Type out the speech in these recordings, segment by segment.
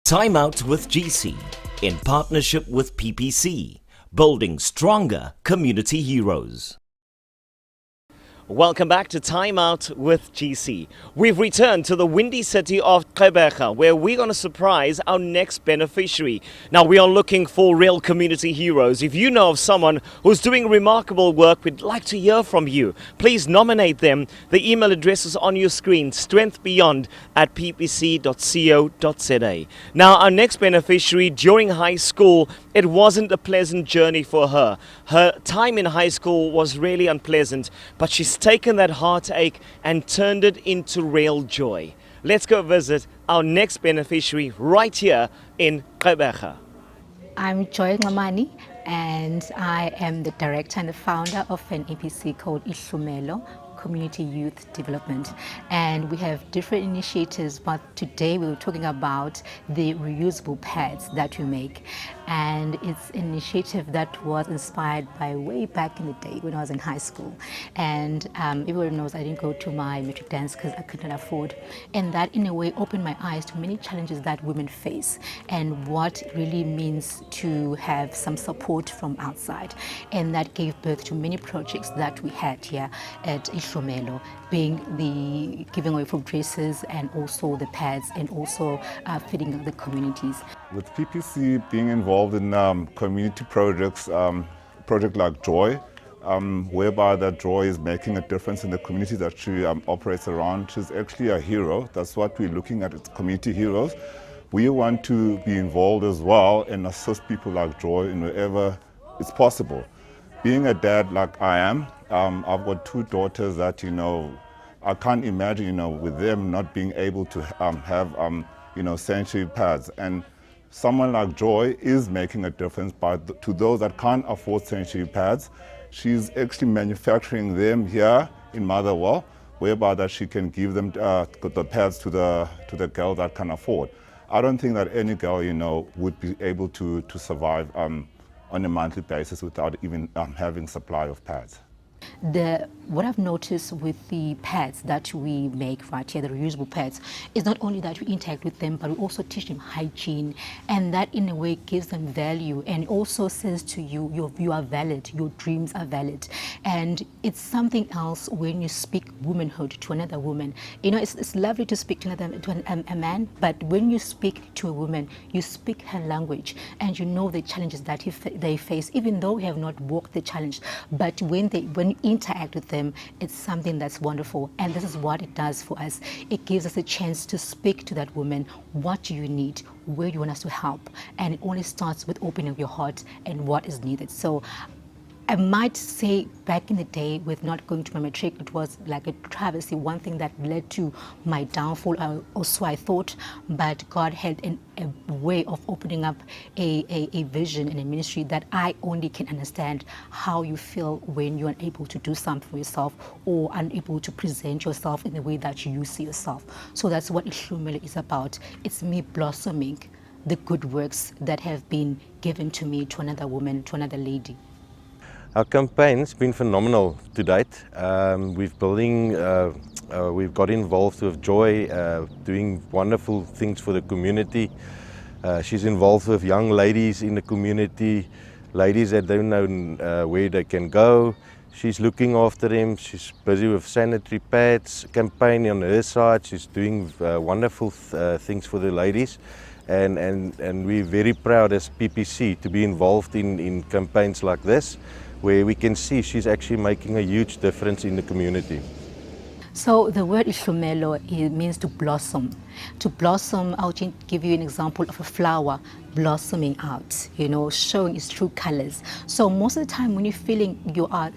Time Out with GC in partnership with PPC, building stronger community heroes. Welcome back to Time Out with GC. We've returned to the windy city of Gqeberha, where we're going to surprise our next beneficiary. Now, we are looking for real community heroes. If you know of someone who's doing remarkable work, we'd like to hear from you. Please nominate them. The email address is on your screen, strengthbeyond@ppc.co.za. Now, our next beneficiary, during high school, it wasn't a pleasant journey for her. Her time in high school was really unpleasant, but she's taken that heartache and turned it into real joy. Let's go visit our next beneficiary right here in Gqeberha. I'm Joy Nxomani, and I am the director and the founder of an EPC called Ihlumelo, Community Youth Development. And we have different initiatives, but today we're talking about the reusable pads that we make. And it's an initiative that was inspired by way back in the day when I was in high school. And everyone knows I didn't go to my matric dance because I couldn't afford. And that in a way opened my eyes to many challenges that women face and what it really means to have some support from outside. And that gave birth to many projects that we had here at Ihlumelo, being the giving away from dresses and also the pads and also feeding the communities. With PPC being involved in community projects, project like Joy, whereby that Joy is making a difference in the community that she operates around. She's actually a hero. That's what we're looking at, it's community heroes. We want to be involved as well and assist people like Joy in wherever it's possible. Being a dad like I am, I've got two daughters that, I can't imagine, with them not being able to have, sanitary pads. And someone like Joy is making a difference, but to those that can't afford sanitary pads, she's actually manufacturing them here in Motherwell, whereby that she can give them the pads to the girl that can afford. I don't think that any girl, would be able to survive on a monthly basis without even having supply of pads. What I've noticed with the pads that we make right here, the reusable pads, is not only that we interact with them, but we also teach them hygiene, and that in a way gives them value and also says to you, you are valid, your dreams are valid. And it's something else when you speak womanhood to another woman. It's lovely to speak to a man, but when you speak to a woman, you speak her language and you know the challenges that they face, even though we have not walked the challenge. But when you interact with them, it's something that's wonderful, and this is what it does for us. It gives us a chance to speak to that woman. What do you need? Where do you want us to help? And it only starts with opening your heart and what is needed. So I might say back in the day with not going to my matric, it was like a travesty, one thing that led to my downfall, or so I thought, but God had a way of opening up a vision and a ministry that I only can understand how you feel when you're unable to do something for yourself or unable to present yourself in the way that you see yourself. So that's what Ihlumelo is about. It's me blossoming the good works that have been given to me, to another woman, to another lady. Our campaign's been phenomenal to date. We've got involved with Joy, doing wonderful things for the community. She's involved with young ladies in the community, ladies that don't know where they can go. She's looking after them. She's busy with sanitary pads campaign on her side. She's doing wonderful things for the ladies. And we're very proud as PPC to be involved in campaigns like this, where we can see she's actually making a huge difference in the community. So the word Ihlumelo, it means to blossom. To blossom, I'll give you an example of a flower blossoming out, showing its true colors. So most of the time when you're feeling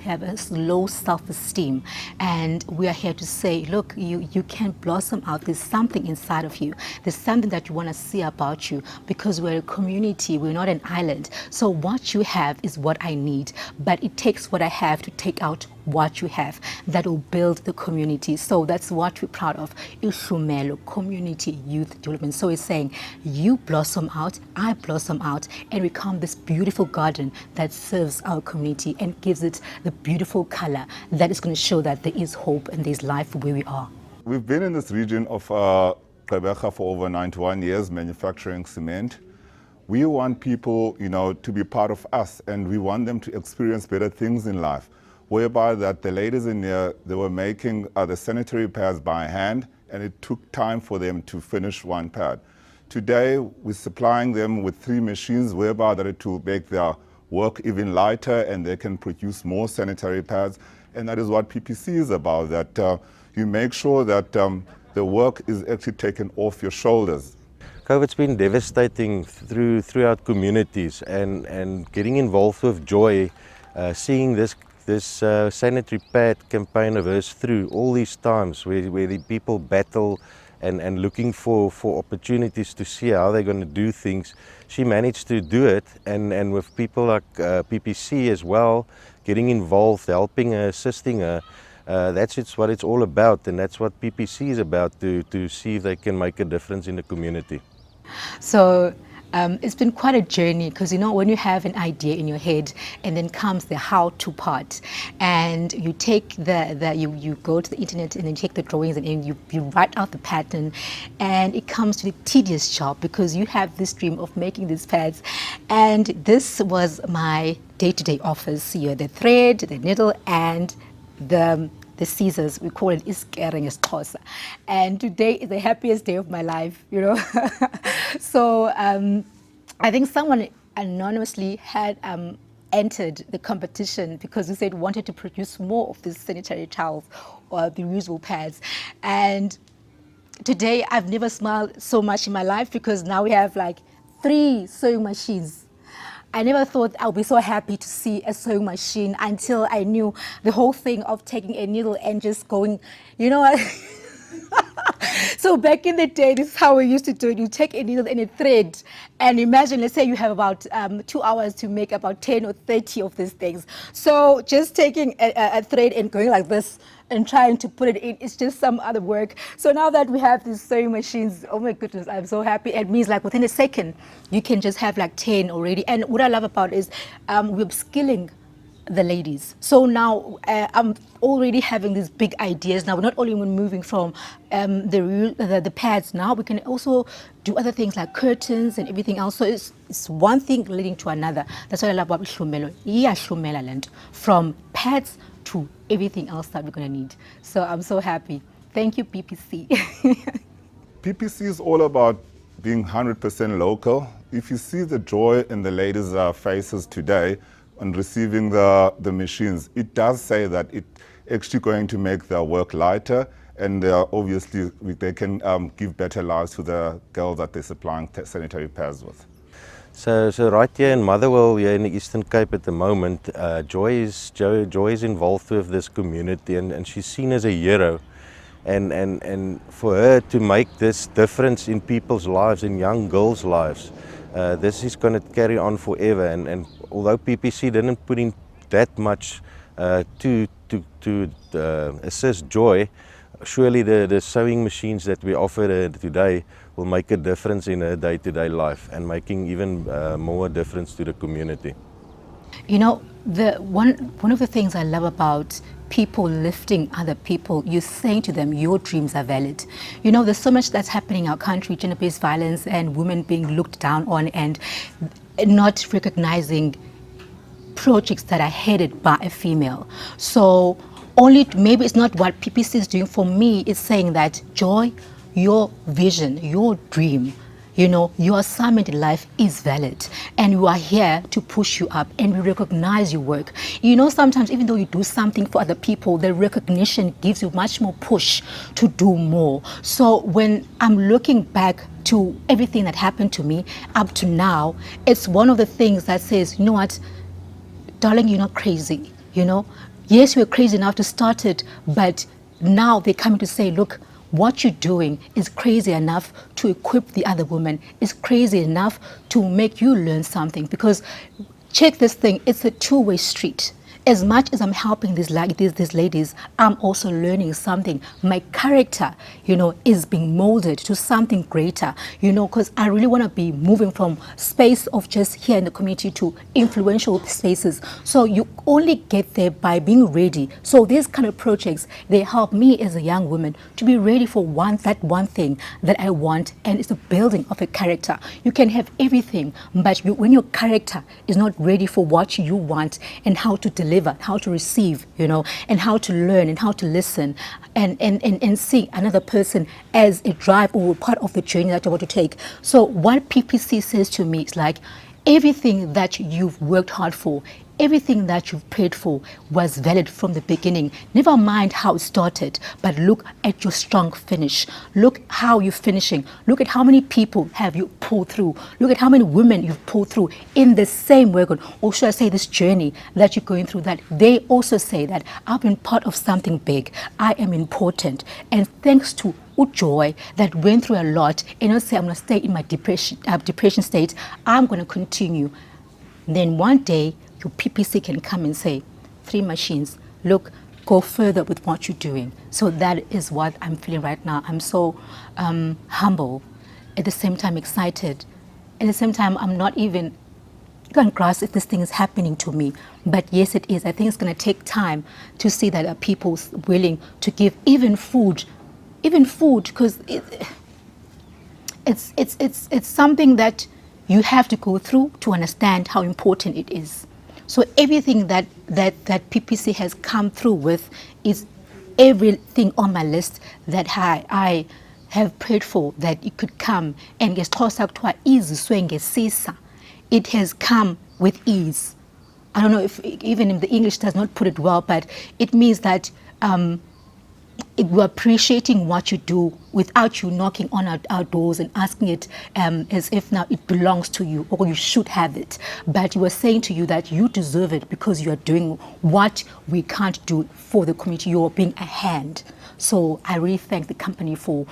have a low self-esteem, and we are here to say, look, you can blossom out. There's something inside of you. There's something that you want to see about you, because we're a community, we're not an island. So what you have is what I need, but it takes what I have to take out what you have that will build the community. So that's what we're proud of. Ihlumelo, Community Youth Development. So it's saying you blossom out, I blossom out, and we become this beautiful garden that serves our community and gives it the beautiful color that is going to show that there is hope and there's life where we are. We've been in this region of Gqeberha for over 91 years manufacturing cement. We want people, to be part of us, and we want them to experience better things in life, whereby that the ladies in there, they were making the sanitary pads by hand, and it took time for them to finish one pad. Today, we're supplying them with 3 machines, whereby that it will make their work even lighter, and they can produce more sanitary pads. And that is what PPC is about, that you make sure that the work is actually taken off your shoulders. COVID's been devastating throughout communities, and getting involved with Joy, seeing this sanitary pad campaign of hers through all these times where the people battle and looking for opportunities to see how they're going to do things. She managed to do it, and with people like PPC as well, getting involved, helping her, assisting her. That's what it's all about, and that's what PPC is about, to see if they can make a difference in the community. So it's been quite a journey, because when you have an idea in your head and then comes the how-to part, and you take you go to the internet and then take the drawings and you write out the pattern, and it comes to the tedious job, because you have this dream of making these pads. And this was my day-to-day office here: the thread, the needle, and the scissors. We call it iskering isiXhosa. And today is the happiest day of my life, So I think someone anonymously had entered the competition because he said wanted to produce more of these sanitary towels or the reusable pads. And today I've never smiled so much in my life, because now we have like 3 sewing machines. I never thought I would be so happy to see a sewing machine until I knew the whole thing of taking a needle and just going, So back in the day, this is how we used to do it. You take a needle and a thread, and imagine, let's say you have about 2 hours to make about 10 or 30 of these things. So just taking a thread and going like this and trying to put it in, it's just some other work. So now that we have these sewing machines, oh my goodness, I'm so happy. It means like within a second, you can just have like 10 already. And what I love about it is we're upskilling the ladies. So now I'm already having these big ideas. Now, not only when moving from the pads, now we can also do other things like curtains and everything else. So it's one thing leading to another. That's what I love about Ihlumelo. Ihlumelo land, from pads to everything else that we're going to need. So I'm so happy. Thank you, PPC. PPC is all about being 100% local. If you see the joy in the ladies' faces today on receiving the machines, it does say that it's actually going to make their work lighter, and obviously they can give better lives to the girls that they're supplying sanitary pads with. So right here in Motherwell, here in the Eastern Cape at the moment, Joy is involved with this community, and she's seen as a hero. And for her to make this difference in people's lives, in young girls' lives, this is going to carry on forever. And although PPC didn't put in that much to assist Joy, surely the sewing machines that we offer her today will make a difference in her day-to-day life, and making even more difference to the community. One of the things I love about people lifting other people, you're saying to them, your dreams are valid. There's so much that's happening in our country, gender-based violence and women being looked down on and not recognizing projects that are headed by a female. So maybe it's not what PPC is doing for me, it's saying that, Joy, your vision, your dream, your assignment in life is valid, and we are here to push you up, and we recognize your work. Sometimes even though you do something for other people, the recognition gives you much more push to do more. So when I'm looking back to everything that happened to me up to now, it's one of the things that says, you know what, darling, you're not crazy. Yes, we're crazy enough to start it, but now they're coming to say, look, what you're doing is crazy enough to equip the other woman, is crazy enough to make you learn something. Because check this thing, it's a two-way street. as much as I'm helping these ladies, I'm also learning something. My character, is being molded to something greater, because I really want to be moving from space of just here in the community to influential spaces. So you only get there by being ready. So these kind of projects, they help me as a young woman to be ready for that one thing that I want, and it's the building of a character. You can have everything, but when your character is not ready for what you want and how to deliver, how to receive, and how to learn and how to listen and see another person as a drive or part of the journey that you want to take. So what PPC says to me is like, everything that you've worked hard for, everything that you've prayed for was valid from the beginning. Never mind how it started, but look at your strong finish. Look how you're finishing. Look at how many people have you pulled through. Look at how many women you've pulled through in the same wagon, or should I say this journey that you're going through, that they also say that I've been part of something big. I am important. And thanks to Joy that went through a lot and not say I'm going to stay in my depression state, I'm going to continue. Then one day your PPC can come and say, 3 machines, look, go further with what you're doing. So that is what I'm feeling right now. I'm so humble, at the same time excited. At the same time, I'm not even can't grasp if this thing is happening to me. But yes, it is. I think it's going to take time to see that people willing to give even food, because it's something that you have to go through to understand how important it is. So everything that PPC has come through with is everything on my list that I have prayed for, that it could come and get tossed up to easy sisa. It has come with ease. I don't know if even if the English does not put it well, but it means that we're appreciating what you do without you knocking on our doors and asking it as if now it belongs to you or you should have it. But you are saying to you that you deserve it because you are doing what we can't do for the community. You are being a hand. So I really thank the company for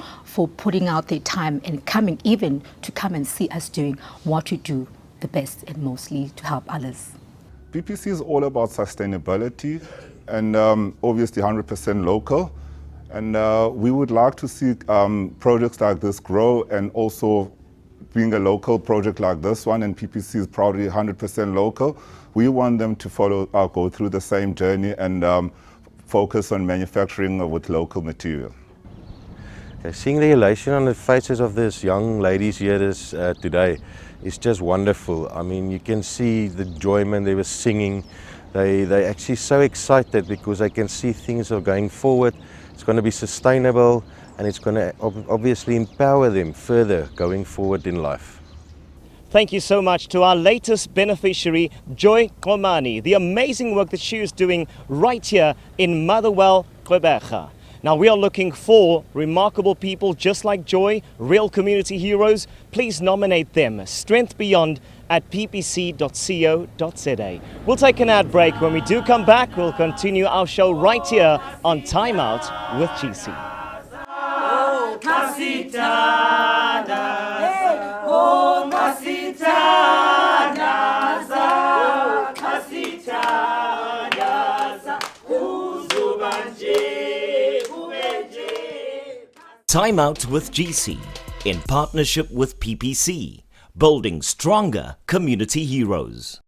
putting out their time and coming even to come and see us doing what we do the best and mostly to help others. PPC is all about sustainability and obviously 100% local. And we would like to see projects like this grow, and also being a local project like this one, and PPC is probably 100% local, we want them to go through the same journey and focus on manufacturing with local material. Seeing the elation on the faces of these young ladies here today is just wonderful. I mean, you can see the enjoyment. They were singing. They're actually so excited because they can see things are going forward. It's going to be sustainable, and it's going to obviously empower them further going forward in life. Thank you so much to our latest beneficiary, Joy Nxomani, the amazing work that she is doing right here in Motherwell, Gqeberha. Now, we are looking for remarkable people just like Joy, real community heroes. Please nominate them, Strength Beyond, at ppc.co.za. We'll take an ad break. When we do come back, we'll continue our show right here on Time Out with GC. Time Out with GC, in partnership with PPC, building stronger community heroes.